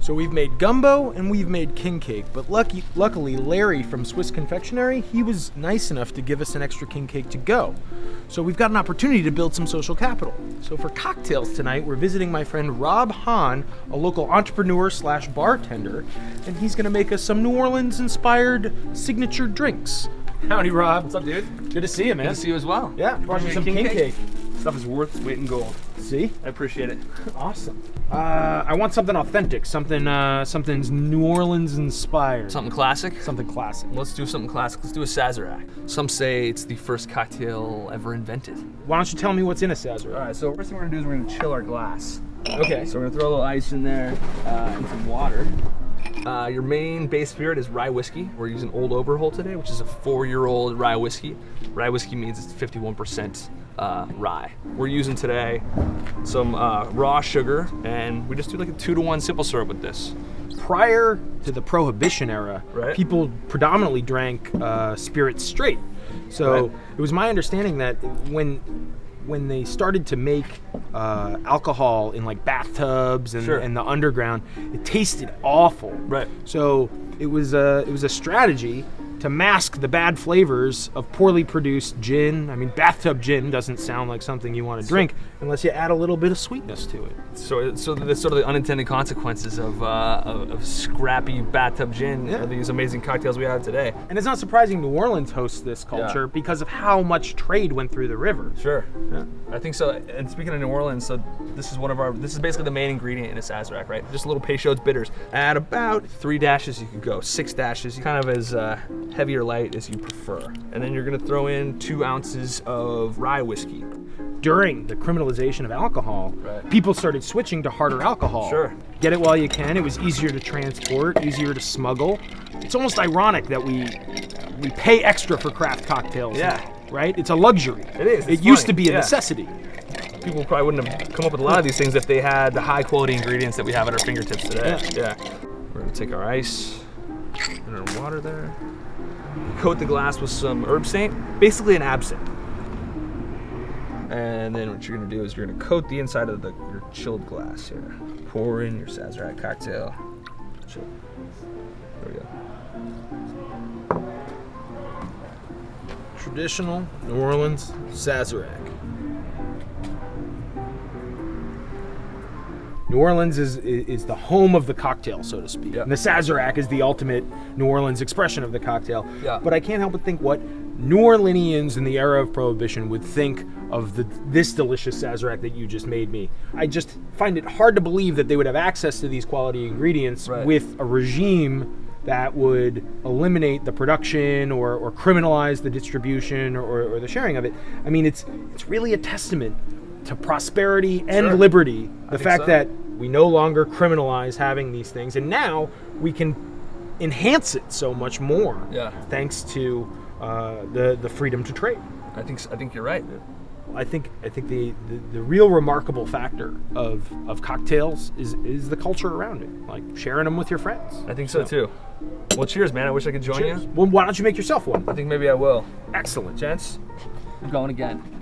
So we've made gumbo and we've made king cake, but luckily Larry from Swiss Confectionery, he was nice enough to give us an extra king cake to go. So we've got an opportunity to build some social capital. So for cocktails tonight, we're visiting my friend Rob Hahn, a local entrepreneur / bartender, and he's gonna make us some New Orleans inspired signature drinks. Howdy, Rob. What's up, dude? Good to see you, man. Good to see you as well. Yeah, brought me some king cake. Stuff is worth its weight in gold. See? I appreciate it. Awesome. I want something authentic, something's New Orleans inspired. Something classic? Something classic. Let's do something classic. Let's do a Sazerac. Some say it's the first cocktail ever invented. Why don't you tell me what's in a Sazerac? All right, so first thing we're gonna do is we're gonna chill our glass. Okay. So we're gonna throw a little ice in there and some water. Your main base spirit is rye whiskey. We're using Old Overholt today, which is a 4-year-old rye whiskey. Rye whiskey means it's 51% rye. We're using today some raw sugar, and we just do like a 2-to-1 simple syrup with this. Prior to the Prohibition era, Right. people predominantly drank spirits straight. So Right. it was my understanding that when they started to make alcohol in like bathtubs and, Sure. and the underground, it tasted awful. Right. So it was a strategy to mask the bad flavors of poorly produced gin. I mean, bathtub gin doesn't sound like something you want to drink unless you add a little bit of sweetness to it. So the sort of the unintended consequences of scrappy bathtub gin are these amazing cocktails we have today. And it's not surprising New Orleans hosts this culture because of how much trade went through the river. Sure. Yeah. I think so. And speaking of New Orleans, so this is basically the main ingredient in a Sazerac, right? Just a little Peychaud's bitters. Add about 3 dashes. You could go 6 dashes, kind of as heavy or light as you prefer. And then you're gonna throw in 2 ounces of rye whiskey. During the criminalization of alcohol, people started switching to harder alcohol. Sure. Get it while you can. It was easier to transport, easier to smuggle. It's almost ironic that we pay extra for craft cocktails. Yeah. now, right? It's a luxury. It is. It used to be a necessity. People probably wouldn't have come up with a lot of these things if they had the high quality ingredients that we have at our fingertips today. Yeah. We're gonna take our ice and our water there. Coat the glass with some herb saint, basically an absinthe. And then what you're gonna do is you're gonna coat the inside of your chilled glass here. Pour in your Sazerac cocktail. Chill. There we go. Traditional New Orleans Sazerac. New Orleans is the home of the cocktail, so to speak. Yeah. And the Sazerac is the ultimate New Orleans expression of the cocktail. Yeah. But I can't help but think what New Orleanians in the era of Prohibition would think of this delicious Sazerac that you just made me. I just find it hard to believe that they would have access to these quality ingredients with a regime that would eliminate the production or criminalize the distribution or the sharing of it. I mean, it's really a testament to prosperity and liberty, the fact that we no longer criminalize having these things, and now we can enhance it so much more thanks to the freedom to trade. I think you're right, dude. I think the real remarkable factor of cocktails is the culture around it, like sharing them with your friends. I think so too. Well, cheers, man. I wish I could join you. Well, why don't you make yourself one? I think maybe I will. Excellent. Gents, we're going again.